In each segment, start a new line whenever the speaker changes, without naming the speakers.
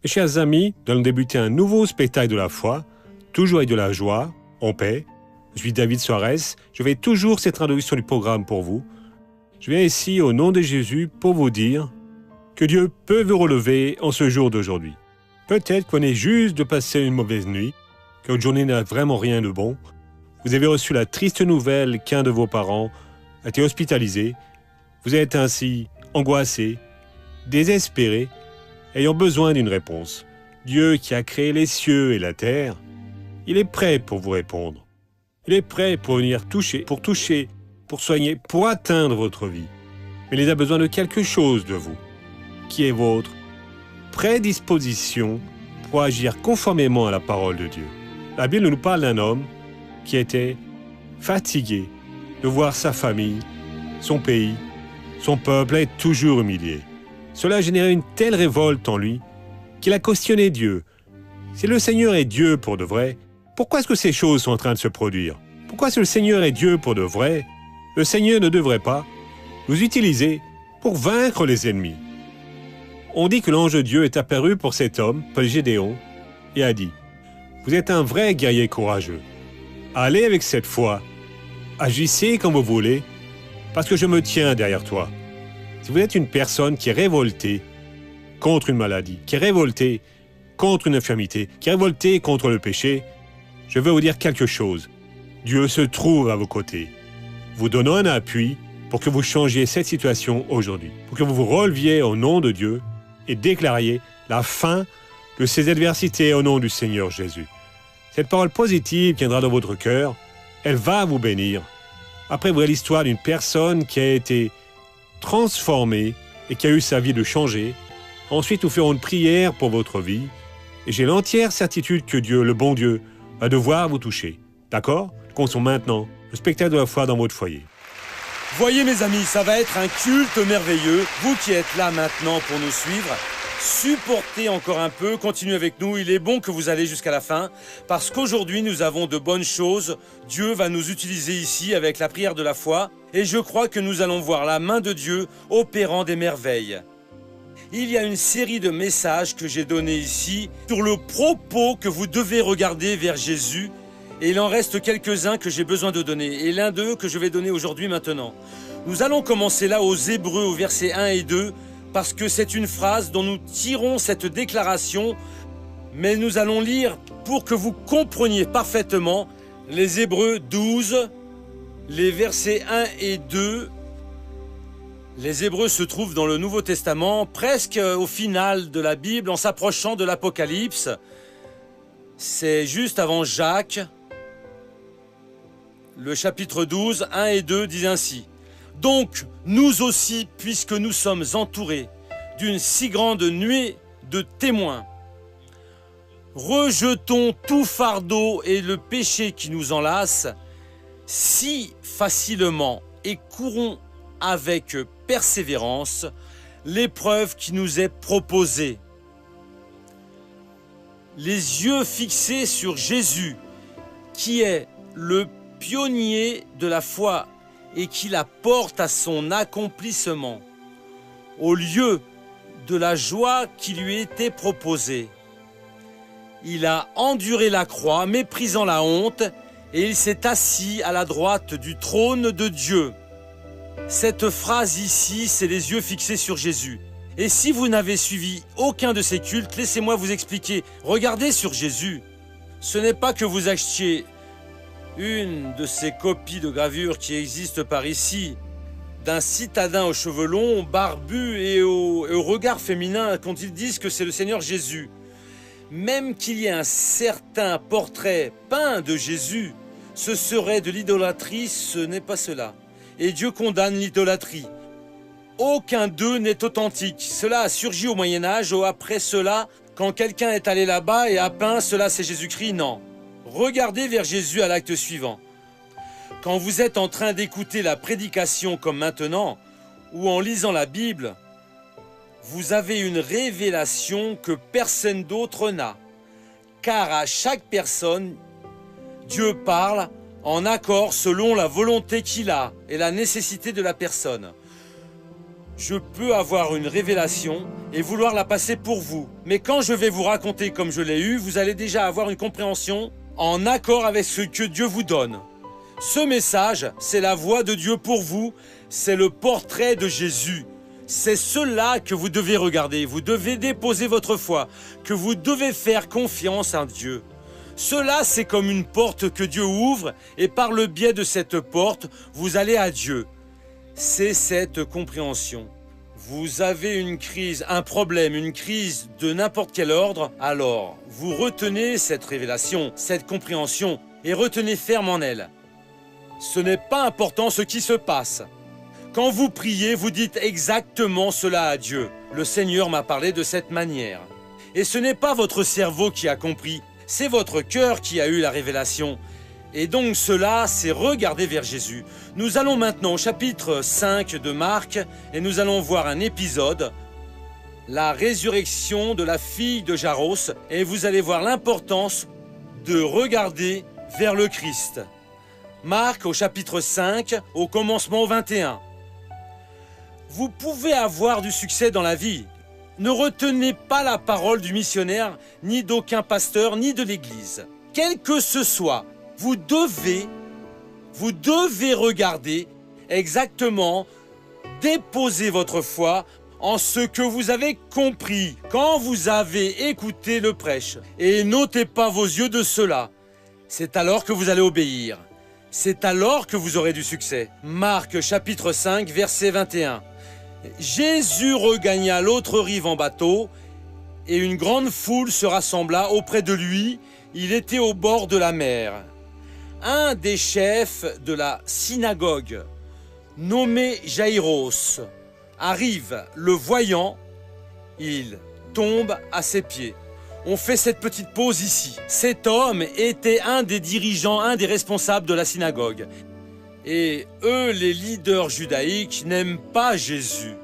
Mes chers amis, nous allons débuter un nouveau spectacle de la foi, toujours avec de la joie, en paix. Je suis David Soares, je fais toujours cette traduction du programme pour vous. Je viens ici au nom de Jésus pour vous dire que Dieu peut vous relever en ce jour d'aujourd'hui. Peut-être qu'on est juste de passer une mauvaise nuit, que votre journée n'a vraiment rien de bon. Vous avez reçu la triste nouvelle qu'un de vos parents a été hospitalisé. Vous êtes ainsi angoissé, désespéré, ayant besoin d'une réponse. Dieu qui a créé les cieux et la terre, il est prêt pour vous répondre. Il est prêt pour venir toucher, pour soigner, pour atteindre votre vie. Mais il a besoin de quelque chose de vous, qui est votre prédisposition pour agir conformément à la parole de Dieu. La Bible nous parle d'un homme qui était fatigué de voir sa famille, son pays, son peuple être toujours humilié. Cela a généré une telle révolte en lui qu'il a questionné Dieu. Si le Seigneur est Dieu pour de vrai, pourquoi est-ce que ces choses sont en train de se produire? Pourquoi si le Seigneur est Dieu pour de vrai, le Seigneur ne devrait pas nous utiliser pour vaincre les ennemis? On dit que l'ange de Dieu est apparu pour cet homme, Paul Gédéon, et a dit « Vous êtes un vrai guerrier courageux. Allez avec cette foi, agissez comme vous voulez, parce que je me tiens derrière toi. » Si vous êtes une personne qui est révoltée contre une maladie, qui est révoltée contre une infirmité, qui est révoltée contre le péché, je veux vous dire quelque chose. Dieu se trouve à vos côtés, vous donnant un appui pour que vous changiez cette situation aujourd'hui, pour que vous vous releviez au nom de Dieu et déclariez la fin de ces adversités au nom du Seigneur Jésus. Cette parole positive qui viendra dans votre cœur, elle va vous bénir. Après, vous voyez l'histoire d'une personne qui a été transformée et qui a eu sa vie de changer. Ensuite, nous ferons une prière pour votre vie et j'ai l'entière certitude que Dieu, le bon Dieu, va devoir vous toucher. D'accord? Nous commençons maintenant le spectacle de la foi dans votre foyer.
Voyez mes amis, ça va être un culte merveilleux. Vous qui êtes là maintenant pour nous suivre, supportez encore un peu, continuez avec nous. Il est bon que vous allez jusqu'à la fin parce qu'aujourd'hui nous avons de bonnes choses. Dieu va nous utiliser ici avec la prière de la foi et je crois que nous allons voir la main de Dieu opérant des merveilles. Il y a une série de messages que j'ai donnés ici sur le propos que vous devez regarder vers Jésus. Et il en reste quelques-uns que j'ai besoin de donner. Et l'un d'eux que je vais donner aujourd'hui maintenant. Nous allons commencer là aux Hébreux au verset 1 et 2 parce que c'est une phrase dont nous tirons cette déclaration. Mais nous allons lire pour que vous compreniez parfaitement les Hébreux 12, les versets 1 et 2. Les Hébreux se trouvent dans le Nouveau Testament, presque au final de la Bible, en s'approchant de l'Apocalypse. C'est juste avant Jacques. Le chapitre 12, 1 et 2 dit ainsi. « Donc, nous aussi, puisque nous sommes entourés d'une si grande nuée de témoins, rejetons tout fardeau et le péché qui nous enlace si facilement et courons avec persévérance l'épreuve qui nous est proposée. Les yeux fixés sur Jésus, qui est le pionnier de la foi et qui la porte à son accomplissement, au lieu de la joie qui lui était proposée. Il a enduré la croix, méprisant la honte, et il s'est assis à la droite du trône de Dieu. » Cette phrase ici, c'est les yeux fixés sur Jésus. Et si vous n'avez suivi aucun de ces cultes, laissez-moi vous expliquer. Regardez sur Jésus. Ce n'est pas que vous achetiez une de ces copies de gravures qui existent par ici, d'un citadin aux cheveux longs, barbu et au regard féminin, quand ils disent que c'est le Seigneur Jésus. Même qu'il y ait un certain portrait peint de Jésus, ce serait de l'idolâtrie, ce n'est pas cela. Et Dieu condamne l'idolâtrie. Aucun d'eux n'est authentique. Cela a surgi au Moyen-Âge ou après cela, quand quelqu'un est allé là-bas et a peint cela c'est Jésus-Christ, non. Regardez vers Jésus à l'acte suivant. Quand vous êtes en train d'écouter la prédication comme maintenant, ou en lisant la Bible, vous avez une révélation que personne d'autre n'a. Car à chaque personne, Dieu parle en accord selon la volonté qu'il a et la nécessité de la personne. Je peux avoir une révélation et vouloir la passer pour vous. Mais quand je vais vous raconter comme je l'ai eu, vous allez déjà avoir une compréhension en accord avec ce que Dieu vous donne. Ce message, c'est la voix de Dieu pour vous, c'est le portrait de Jésus. C'est cela que vous devez regarder, vous devez déposer votre foi, que vous devez faire confiance en Dieu. Cela, c'est comme une porte que Dieu ouvre et par le biais de cette porte, vous allez à Dieu. C'est cette compréhension. Vous avez une crise, un problème, une crise de n'importe quel ordre, alors vous retenez cette révélation, cette compréhension et retenez ferme en elle. Ce n'est pas important ce qui se passe. Quand vous priez, vous dites exactement cela à Dieu. Le Seigneur m'a parlé de cette manière. Et ce n'est pas votre cerveau qui a compris, c'est votre cœur qui a eu la révélation. Et donc cela, c'est regarder vers Jésus. Nous allons maintenant au chapitre 5 de Marc et nous allons voir un épisode, la résurrection de la fille de Jaros, et vous allez voir l'importance de regarder vers le Christ. Marc au chapitre 5, au commencement au 21. Vous pouvez avoir du succès dans la vie. Ne retenez pas la parole du missionnaire, ni d'aucun pasteur, ni de l'Église. Quel que ce soit, vous devez regarder exactement, déposer votre foi en ce que vous avez compris quand vous avez écouté le prêche. Et n'ôtez pas vos yeux de cela. C'est alors que vous allez obéir. C'est alors que vous aurez du succès. Marc chapitre 5, verset 21. Jésus regagna l'autre rive en bateau et une grande foule se rassembla auprès de lui. Il était au bord de la mer. Un des chefs de la synagogue, nommé Jaïros, arrive, le voyant, il tombe à ses pieds. On fait cette petite pause ici. Cet homme était un des dirigeants, un des responsables de la synagogue. Et eux, les leaders judaïques, n'aiment pas Jésus.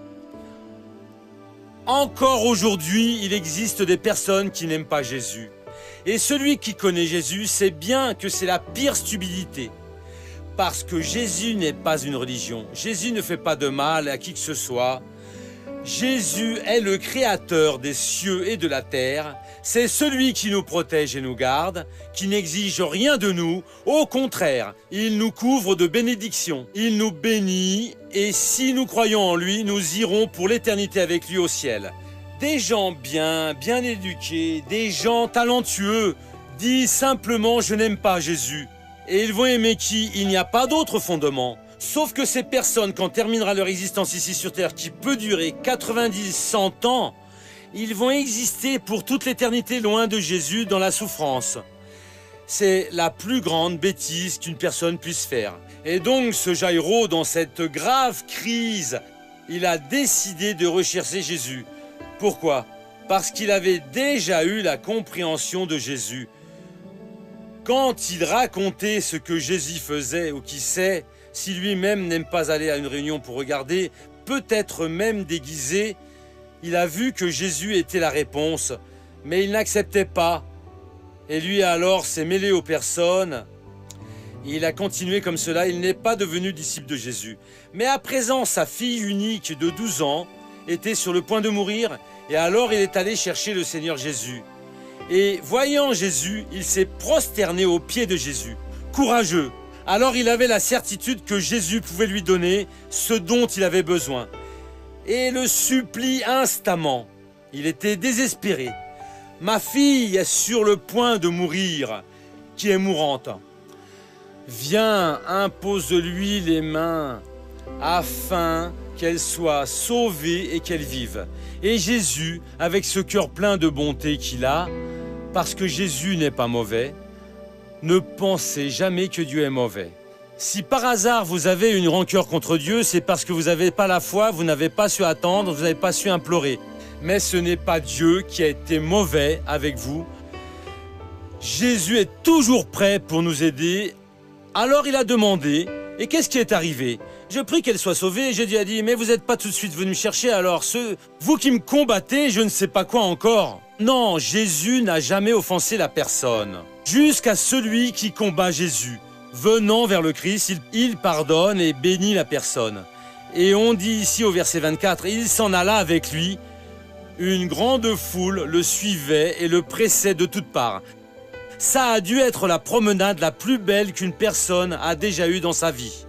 Encore aujourd'hui, il existe des personnes qui n'aiment pas Jésus. Et celui qui connaît Jésus sait bien que c'est la pire stupidité. Parce que Jésus n'est pas une religion. Jésus ne fait pas de mal à qui que ce soit. Jésus est le créateur des cieux et de la terre. C'est celui qui nous protège et nous garde, qui n'exige rien de nous. Au contraire, il nous couvre de bénédictions. Il nous bénit et si nous croyons en lui, nous irons pour l'éternité avec lui au ciel. Des gens bien éduqués, des gens talentueux disent simplement « je n'aime pas Jésus ». Et ils vont aimer qui? Il n'y a pas d'autre fondement. Sauf que ces personnes, quand terminera leur existence ici sur Terre, qui peut durer 90, 100 ans, ils vont exister pour toute l'éternité loin de Jésus dans la souffrance. C'est la plus grande bêtise qu'une personne puisse faire. Et donc ce Jaïro, dans cette grave crise, il a décidé de rechercher Jésus. Pourquoi? Parce qu'il avait déjà eu la compréhension de Jésus. Quand il racontait ce que Jésus faisait, ou qui sait, si lui-même n'aime pas aller à une réunion pour regarder, peut-être même déguisé, il a vu que Jésus était la réponse, mais il n'acceptait pas. Et lui alors s'est mêlé aux personnes. Il a continué comme cela, il n'est pas devenu disciple de Jésus. Mais à présent, sa fille unique de 12 ans était sur le point de mourir, et alors il est allé chercher le Seigneur Jésus. Et voyant Jésus, il s'est prosterné aux pieds de Jésus. Courageux. Alors il avait la certitude que Jésus pouvait lui donner ce dont il avait besoin. Et le supplie instamment. Il était désespéré. Ma fille est sur le point de mourir, qui est mourante. Viens, impose-lui les mains, afin qu'elle soit sauvée et qu'elle vive. Et Jésus, avec ce cœur plein de bonté qu'il a, parce que Jésus n'est pas mauvais, ne pensez jamais que Dieu est mauvais. Si par hasard vous avez une rancœur contre Dieu, c'est parce que vous n'avez pas la foi, vous n'avez pas su attendre, vous n'avez pas su implorer. Mais ce n'est pas Dieu qui a été mauvais avec vous. Jésus est toujours prêt pour nous aider. Alors il a demandé, et qu'est-ce qui est arrivé? Je prie qu'elle soit sauvée, et Jésus a dit, mais vous n'êtes pas tout de suite venu me chercher, alors vous qui me combattez, je ne sais pas quoi encore. Non, Jésus n'a jamais offensé la personne. Jusqu'à celui qui combat Jésus. Venant vers le Christ, il pardonne et bénit la personne. Et on dit ici au verset 24, « Il s'en alla avec lui, une grande foule le suivait et le pressait de toutes parts. » Ça a dû être la promenade la plus belle qu'une personne a déjà eue dans sa vie.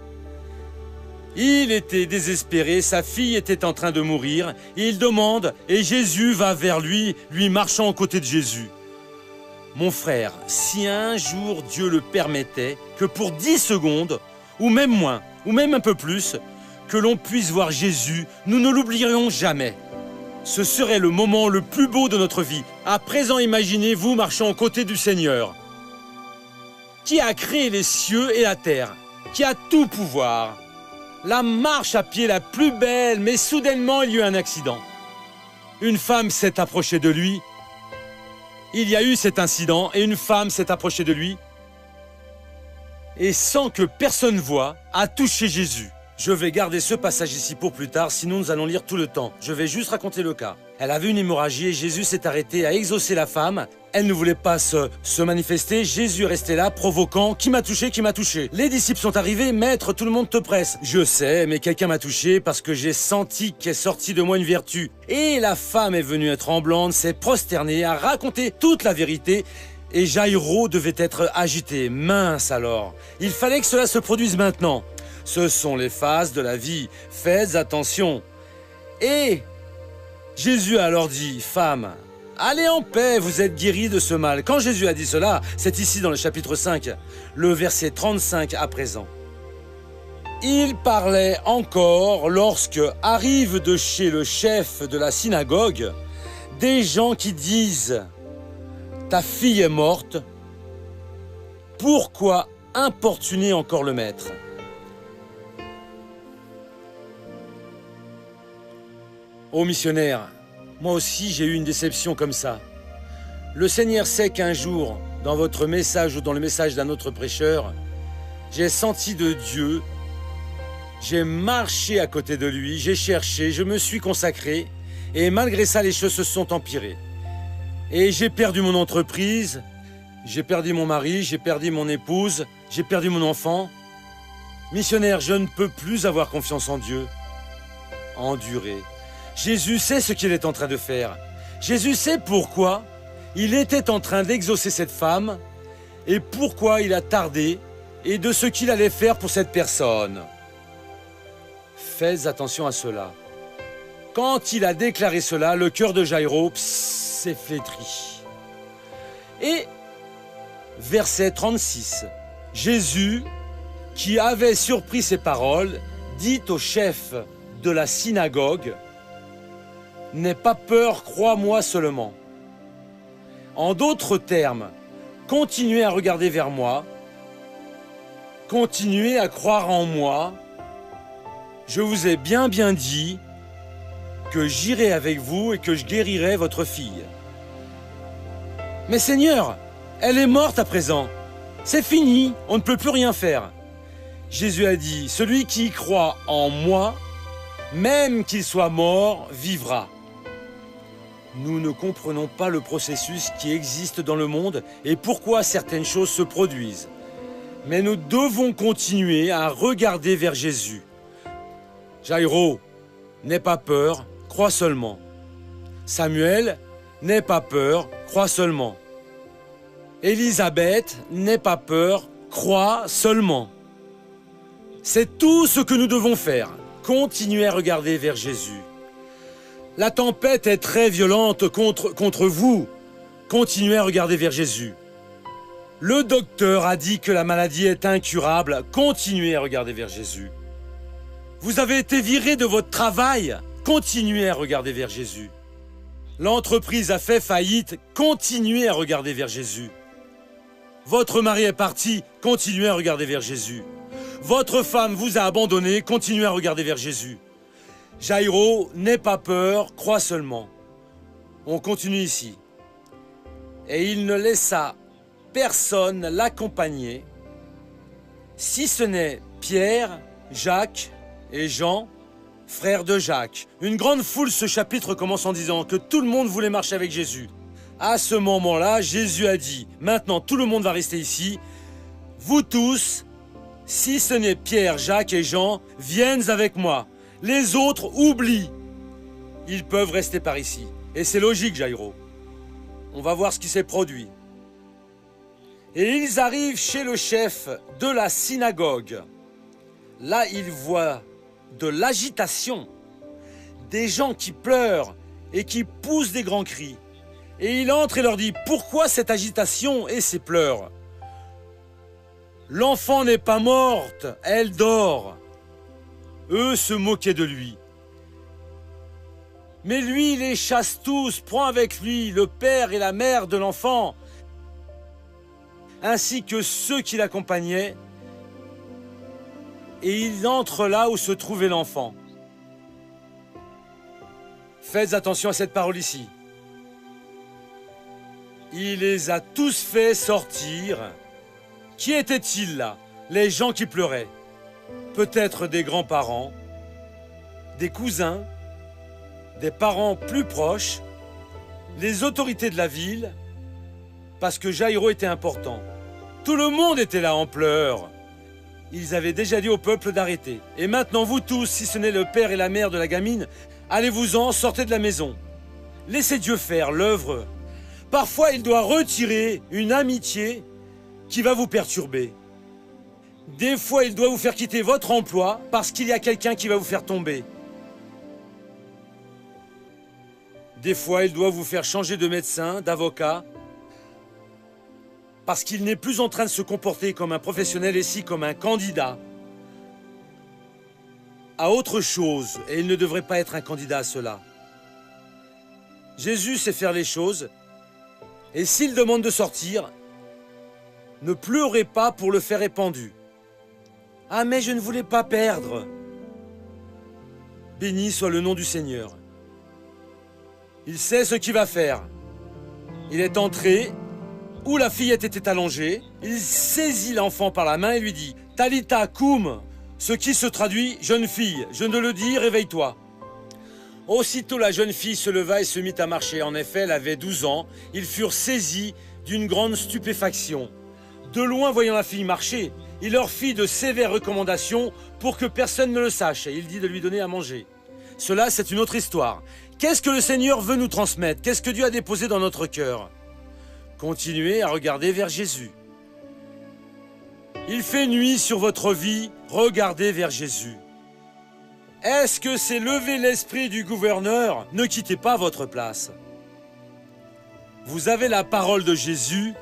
Il était désespéré, sa fille était en train de mourir, il demande et Jésus va vers lui, lui marchant aux côtés de Jésus. Mon frère, si un jour Dieu le permettait, que pour 10 secondes, ou même moins, ou même un peu plus, que l'on puisse voir Jésus, nous ne l'oublierions jamais. Ce serait le moment le plus beau de notre vie. À présent, imaginez-vous marchant aux côtés du Seigneur, qui a créé les cieux et la terre, qui a tout pouvoir. La marche à pied la plus belle, mais soudainement il y a eu un accident. Une femme s'est approchée de lui. Il y a eu cet incident et une femme s'est approchée de lui. Et sans que personne voie, a touché Jésus. Je vais garder ce passage ici pour plus tard, sinon nous allons lire tout le temps. Je vais juste raconter le cas. Elle avait une hémorragie et Jésus s'est arrêté à exaucer la femme. Elle ne voulait pas se manifester. Jésus est resté là, provoquant. Qui m'a touché? Qui m'a touché? Les disciples sont arrivés. Maître, tout le monde te presse. Je sais, mais quelqu'un m'a touché parce que j'ai senti qu'est sortie de moi une vertu. Et la femme est venue tremblante, s'est prosternée, a raconté toute la vérité. Et Jaïro devait être agité. Mince alors. Il fallait que cela se produise maintenant. Ce sont les phases de la vie. Faites attention. Et Jésus a alors dit, femme, allez en paix, vous êtes guérie de ce mal. Quand Jésus a dit cela, c'est ici dans le chapitre 5, le verset 35 à présent. Il parlait encore lorsque arrivent de chez le chef de la synagogue des gens qui disent, ta fille est morte, pourquoi importuner encore le maître? Ô missionnaire, moi aussi j'ai eu une déception comme ça. Le Seigneur sait qu'un jour, dans votre message ou dans le message d'un autre prêcheur, j'ai senti de Dieu, j'ai marché à côté de lui, j'ai cherché, je me suis consacré, et malgré ça les choses se sont empirées. Et j'ai perdu mon entreprise, j'ai perdu mon mari, j'ai perdu mon épouse, j'ai perdu mon enfant. Missionnaire, je ne peux plus avoir confiance en Dieu. Endurer. Jésus sait ce qu'il est en train de faire. Jésus sait pourquoi il était en train d'exaucer cette femme et pourquoi il a tardé et de ce qu'il allait faire pour cette personne. Faites attention à cela. Quand il a déclaré cela, le cœur de Jaïro s'est flétri. Et verset 36, Jésus, qui avait surpris ces paroles, dit au chef de la synagogue, « N'aie pas peur, crois-moi seulement. » En d'autres termes, continuez à regarder vers moi, continuez à croire en moi. Je vous ai bien dit que j'irai avec vous et que je guérirai votre fille. Mais Seigneur, elle est morte à présent. C'est fini, on ne peut plus rien faire. Jésus a dit, celui qui croit en moi, même qu'il soit mort, vivra. Nous ne comprenons pas le processus qui existe dans le monde et pourquoi certaines choses se produisent. Mais nous devons continuer à regarder vers Jésus. Jaïro, n'aie pas peur, crois seulement. Samuel, n'aie pas peur, crois seulement. Élisabeth, n'aie pas peur, crois seulement. C'est tout ce que nous devons faire. Continuez à regarder vers Jésus. La tempête est très violente contre vous. Continuez à regarder vers Jésus. Le docteur a dit que la maladie est incurable. Continuez à regarder vers Jésus. Vous avez été viré de votre travail. Continuez à regarder vers Jésus. L'entreprise a fait faillite. Continuez à regarder vers Jésus. Votre mari est parti. Continuez à regarder vers Jésus. Votre femme vous a abandonné. Continuez à regarder vers Jésus. Jaïro, n'aie pas peur, crois seulement. On continue ici. Et il ne laissa personne l'accompagner, si ce n'est Pierre, Jacques et Jean, frères de Jacques. Une grande foule, ce chapitre commence en disant que tout le monde voulait marcher avec Jésus. À ce moment-là, Jésus a dit, maintenant tout le monde va rester ici. Vous tous, si ce n'est Pierre, Jacques et Jean, viennent avec moi. Les autres oublient. Ils peuvent rester par ici. Et c'est logique, Jaïro. On va voir ce qui s'est produit. Et ils arrivent chez le chef de la synagogue. Là, ils voient de l'agitation, des gens qui pleurent et qui poussent des grands cris. Et il entre et leur dit, pourquoi cette agitation et ces pleurs? L'enfant n'est pas morte, elle dort. Eux se moquaient de lui. Mais lui, il les chasse tous, prend avec lui le père et la mère de l'enfant, ainsi que ceux qui l'accompagnaient, et il entre là où se trouvait l'enfant. Faites attention à cette parole ici. Il les a tous fait sortir. Qui étaient-ils là? Les gens qui pleuraient. Peut-être des grands-parents, des cousins, des parents plus proches, les autorités de la ville, parce que Jaïro était important. Tout le monde était là en pleurs. Ils avaient déjà dit au peuple d'arrêter. Et maintenant, vous tous, si ce n'est le père et la mère de la gamine, allez-vous-en, sortez de la maison. Laissez Dieu faire l'œuvre. Parfois, il doit retirer une amitié qui va vous perturber. Des fois, il doit vous faire quitter votre emploi parce qu'il y a quelqu'un qui va vous faire tomber. Des fois, il doit vous faire changer de médecin, d'avocat, parce qu'il n'est plus en train de se comporter comme un professionnel et si comme un candidat à autre chose, et il ne devrait pas être un candidat à cela. Jésus sait faire les choses, et s'il demande de sortir, ne pleurez pas pour le faire épandu. Ah, mais je ne voulais pas perdre. Béni soit le nom du Seigneur. Il sait ce qu'il va faire. Il est entré où la fillette était allongée. Il saisit l'enfant par la main et lui dit « Talita koum », ce qui se traduit « Jeune fille, je ne le dis, réveille-toi ». Aussitôt la jeune fille se leva et se mit à marcher. En effet, elle avait 12 ans. Ils furent saisis d'une grande stupéfaction. De loin, voyant la fille marcher, il leur fit de sévères recommandations pour que personne ne le sache, et il dit de lui donner à manger. Cela, c'est une autre histoire. Qu'est-ce que le Seigneur veut nous transmettre? Qu'est-ce que Dieu a déposé dans notre cœur? Continuez à regarder vers Jésus. Il fait nuit sur votre vie, regardez vers Jésus. Est-ce que c'est lever l'esprit du gouverneur? Ne quittez pas votre place. Vous avez la parole de Jésus,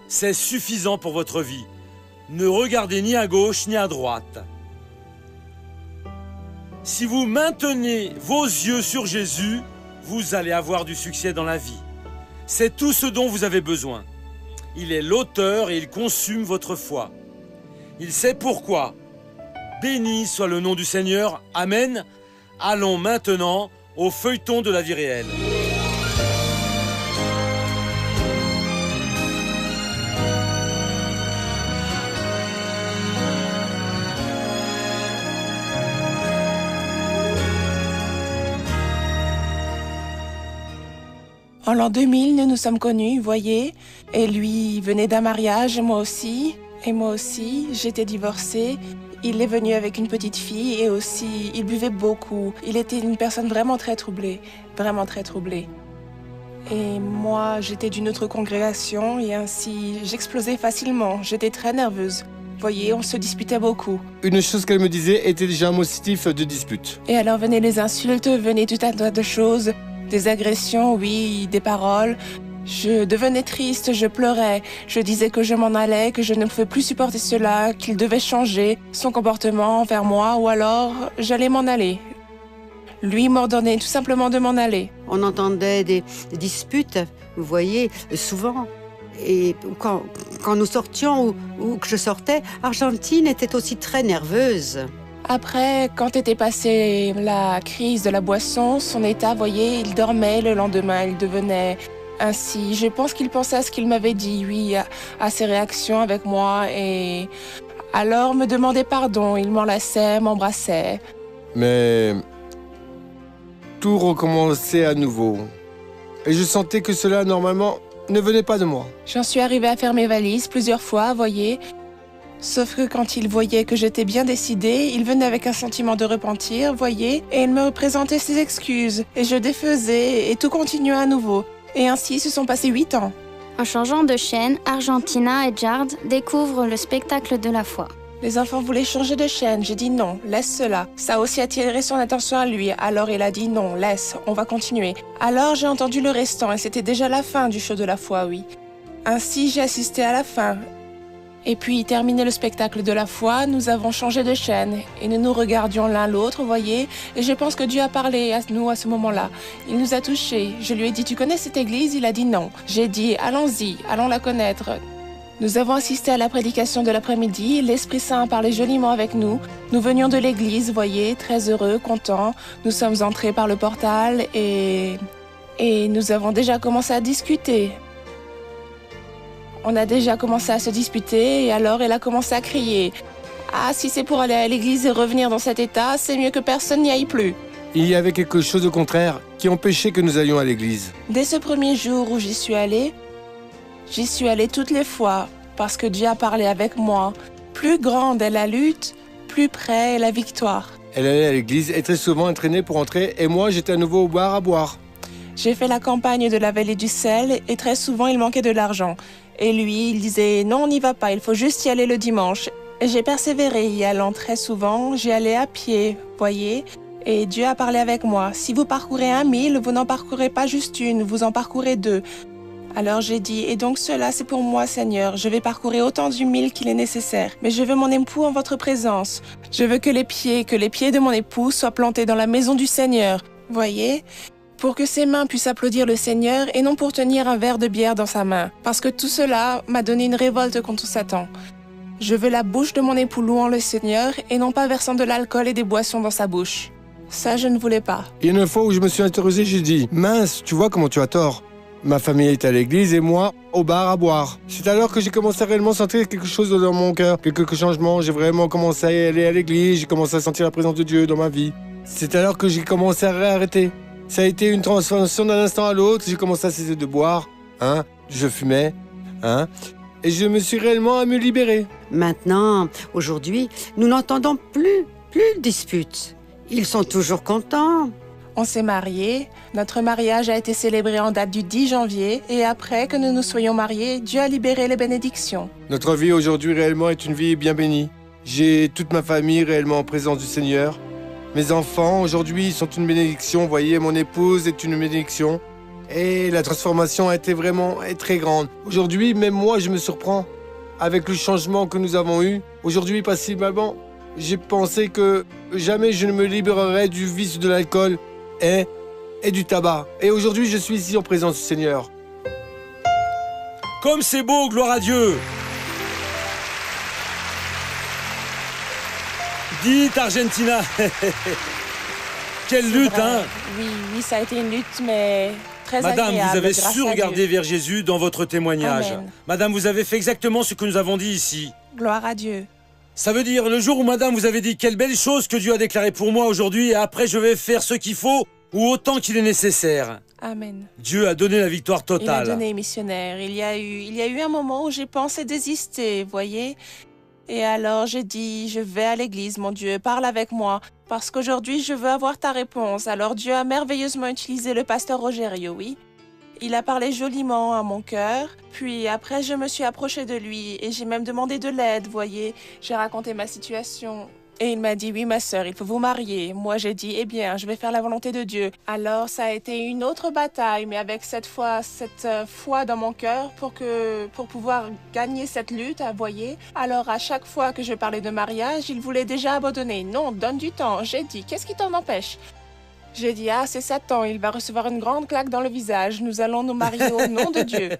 c'est suffisant pour votre vie. Ne regardez ni à gauche ni à droite. Si vous maintenez vos yeux sur Jésus, vous allez avoir du succès dans la vie. C'est tout ce dont vous avez besoin. Il est l'auteur et il consume votre foi. Il sait pourquoi. Béni soit le nom du Seigneur. Amen. Allons maintenant au feuilleton de la vie réelle.
En l'an 2000, nous nous sommes connus, vous voyez, et lui venait d'un mariage, et moi aussi, j'étais divorcée. Il est venu avec une petite fille et aussi, il buvait beaucoup. Il était une personne vraiment très troublée. Et moi, j'étais d'une autre congrégation et ainsi, j'explosais facilement, j'étais très nerveuse. Vous voyez, on se disputait beaucoup.
Une chose qu'elle me disait était déjà un motif de dispute.
Et alors venaient les insultes, venaient tout un tas de choses. Des agressions, oui, des paroles. Je devenais triste, je pleurais. Je disais que je m'en allais, que je ne pouvais plus supporter cela, qu'il devait changer son comportement envers moi, ou alors j'allais m'en aller. Lui m'ordonnait tout simplement de m'en aller.
On entendait des disputes, vous voyez, souvent. Et quand nous sortions ou que je sortais, Argentine était aussi très nerveuse.
Après, quand était passée la crise de la boisson, son état, voyez, il dormait le lendemain, il devenait ainsi. Je pense qu'il pensait à ce qu'il m'avait dit, oui, à ses réactions avec moi, et alors me demandait pardon, il m'enlaçait, m'embrassait.
Mais tout recommençait à nouveau. Et je sentais que cela, normalement, ne venait pas de moi.
J'en suis arrivée à faire mes valises plusieurs fois, voyez. Sauf que quand il voyait que j'étais bien décidée, il venait avec un sentiment de repentir, voyez, et il me présentait ses excuses, et je défaisais, et tout continuait à nouveau. Et ainsi se sont passés 8 ans.
En changeant de chaîne, Argentina et Jard découvrent le spectacle de la foi.
Les enfants voulaient changer de chaîne, j'ai dit non, laisse cela. Ça a aussi attiré son attention à lui, alors il a dit non, laisse, on va continuer. Alors j'ai entendu le restant, et c'était déjà la fin du show de la foi, oui. Ainsi j'ai assisté à la fin. Et puis, terminé le spectacle de la foi, nous avons changé de chaîne et nous nous regardions l'un l'autre, voyez, et je pense que Dieu a parlé à nous à ce moment-là. Il nous a touchés. Je lui ai dit, tu connais cette église? Il a dit non. J'ai dit, allons-y, allons la connaître. Nous avons assisté à la prédication de l'après-midi, l'Esprit Saint parlait joliment avec nous. Nous venions de l'église, voyez, très heureux, contents. Nous sommes entrés par le portal et nous avons déjà commencé à discuter. On a déjà commencé à se disputer et alors elle a commencé à crier. Ah, si c'est pour aller à l'église et revenir dans cet état, c'est mieux que personne n'y aille plus.
Il y avait quelque chose de contraire qui empêchait que nous allions à l'église.
Dès ce premier jour où j'y suis allée toutes les fois parce que Dieu a parlé avec moi. Plus grande est la lutte, plus près est la victoire.
Elle allait à l'église et très souvent entraînée pour entrer et moi j'étais à nouveau au bar à boire.
J'ai fait la campagne de la vallée du sel et très souvent il manquait de l'argent. Et lui, il disait « Non, on n'y va pas, il faut juste y aller le dimanche ». Et j'ai persévéré y allant très souvent, j'y allais à pied, voyez. Et Dieu a parlé avec moi. Si vous parcourez 1 mille, vous n'en parcourez pas juste une, vous en parcourez 2. Alors j'ai dit « Et donc cela, c'est pour moi, Seigneur. Je vais parcourir autant du mille qu'il est nécessaire. Mais je veux mon époux en votre présence. Je veux que les pieds de mon époux soient plantés dans la maison du Seigneur. » Voyez ? Pour que ses mains puissent applaudir le Seigneur et non pour tenir un verre de bière dans sa main. Parce que tout cela m'a donné une révolte contre Satan. Je veux la bouche de mon époux louant le Seigneur et non pas versant de l'alcool et des boissons dans sa bouche. Ça, je ne voulais pas.
Il y a une fois où je me suis interrogé, j'ai dit « Mince, tu vois comment tu as tort. Ma famille est à l'église et moi au bar à boire. » C'est alors que j'ai commencé à réellement sentir quelque chose dans mon cœur, quelques changements. J'ai vraiment commencé à aller à l'église, j'ai commencé à sentir la présence de Dieu dans ma vie. C'est alors que j'ai commencé à réarrêter. Ça a été une transformation d'un instant à l'autre. J'ai commencé à cesser de boire, je fumais, et je me suis réellement à me libérer.
Maintenant, aujourd'hui, nous n'entendons plus de disputes. Ils sont toujours contents.
On s'est mariés. Notre mariage a été célébré en date du 10 janvier. Et après que nous nous soyons mariés, Dieu a libéré les bénédictions.
Notre vie aujourd'hui réellement est une vie bien bénie. J'ai toute ma famille réellement en présence du Seigneur. Mes enfants, aujourd'hui, sont une bénédiction. Vous voyez, mon épouse est une bénédiction. Et la transformation a été vraiment très grande. Aujourd'hui, même moi, je me surprends avec le changement que nous avons eu. Aujourd'hui, passiblement, j'ai pensé que jamais je ne me libérerais du vice de l'alcool et du tabac. Et aujourd'hui, je suis ici en présence du Seigneur.
Comme c'est beau, gloire à Dieu! Dites Argentina. Quelle lutte, hein?
Oui, ça a été une lutte, mais très
Madame,
agréable.
vous avez
grâce
su
à
regarder
Dieu.
vers Jésus dans votre témoignage.
Amen.
Madame, vous avez fait exactement ce que nous avons dit ici.
Gloire à Dieu.
Ça veut dire, le jour où madame vous avez dit quelle belle chose que Dieu a déclaré pour moi aujourd'hui et après je vais faire ce qu'il faut ou autant qu'il est nécessaire.
Amen.
Dieu a donné la victoire
Il a
totale.
donné missionnaire. Il y a eu un moment où j'ai pensé désister, voyez. Et alors j'ai dit, je vais à l'église, mon Dieu, parle avec moi. Parce qu'aujourd'hui, je veux avoir ta réponse. Alors Dieu a merveilleusement utilisé le pasteur Rogerio, oui. Il a parlé joliment à mon cœur. Puis après, je me suis approchée de lui et j'ai même demandé de l'aide, voyez. J'ai raconté ma situation. Et il m'a dit, oui, ma sœur, il faut vous marier. Moi, j'ai dit, eh bien, je vais faire la volonté de Dieu. Alors, ça a été une autre bataille, mais avec cette foi dans mon cœur pour pouvoir gagner cette lutte, vous voyez. Alors, à chaque fois que je parlais de mariage, il voulait déjà abandonner. Non, donne du temps. J'ai dit, qu'est-ce qui t'en empêche? J'ai dit, ah, c'est Satan, il va recevoir une grande claque dans le visage. Nous allons nous marier au nom de Dieu.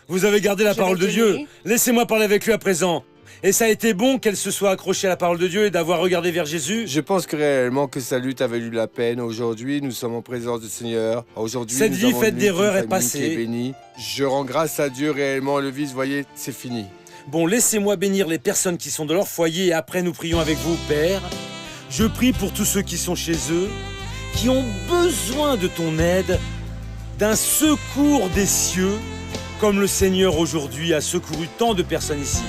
Vous avez gardé la
Je
parole de
l'ai
Dieu.
tenu.
Laissez-moi parler avec lui à présent. Et ça a été bon qu'elle se soit accrochée à la parole de Dieu et d'avoir regardé vers Jésus.
Je pense que réellement que sa lutte a valu la peine. Aujourd'hui, nous sommes en présence du Seigneur. Aujourd'hui,
Cette
nous
vie
avons
faite
une
d'erreurs
une
est
famille
passée.
qui est bénie. Je rends grâce à Dieu réellement. Le vice, voyez, c'est fini.
Bon, laissez-moi bénir les personnes qui sont dans leur foyer et après nous prions avec vous, Père. Je prie pour tous ceux qui sont chez eux, qui ont besoin de ton aide, d'un secours des cieux, comme le Seigneur aujourd'hui a secouru tant de personnes ici.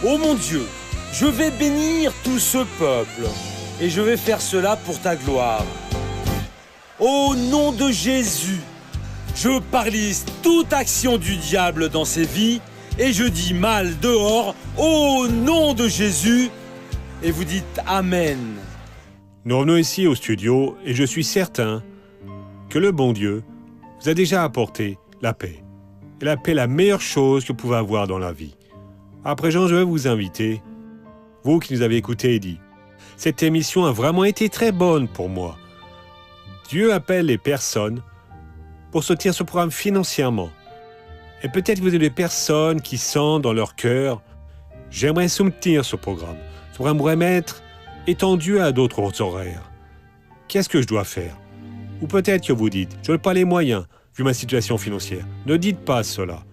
Ô mon Dieu, je vais bénir tout ce peuple et je vais faire cela pour ta gloire. Au nom de Jésus, je paralyse toute action du diable dans ces vies et je dis mal dehors au nom de Jésus et vous dites Amen.
Nous revenons ici au studio et je suis certain que le bon Dieu vous a déjà apporté la paix. Et la paix est la meilleure chose que vous pouvez avoir dans la vie. À présent, je vais vous inviter, vous qui nous avez écoutés et dit, cette émission a vraiment été très bonne pour moi. Dieu appelle les personnes pour soutenir ce programme financièrement. Et peut-être que vous avez des personnes qui sentent dans leur cœur, j'aimerais soutenir ce programme. Ce programme pourrait être étendu à d'autres horaires. Qu'est-ce que je dois faire? Ou peut-être que vous dites, je n'ai pas les moyens, vu ma situation financière. Ne dites pas cela.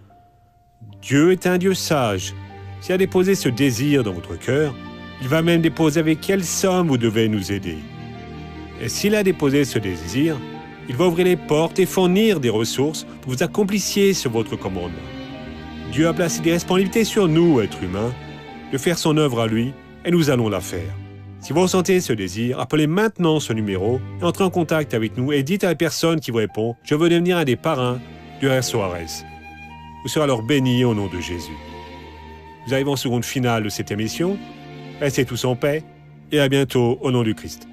Dieu est un Dieu sage. S'il a déposé ce désir dans votre cœur, il va même déposer avec quelle somme vous devez nous aider. Et s'il a déposé ce désir, il va ouvrir les portes et fournir des ressources pour que vous accomplissiez sur votre commandement. Dieu a placé des responsabilités sur nous, êtres humains, de faire son œuvre à lui, et nous allons la faire. Si vous ressentez ce désir, appelez maintenant ce numéro et entrez en contact avec nous et dites à la personne qui vous répond « Je veux devenir un des parrains du RSORS ». Vous serez alors bénis au nom de Jésus. Nous arrivons en seconde finale de cette émission. Restez tous en paix et à bientôt au nom du Christ.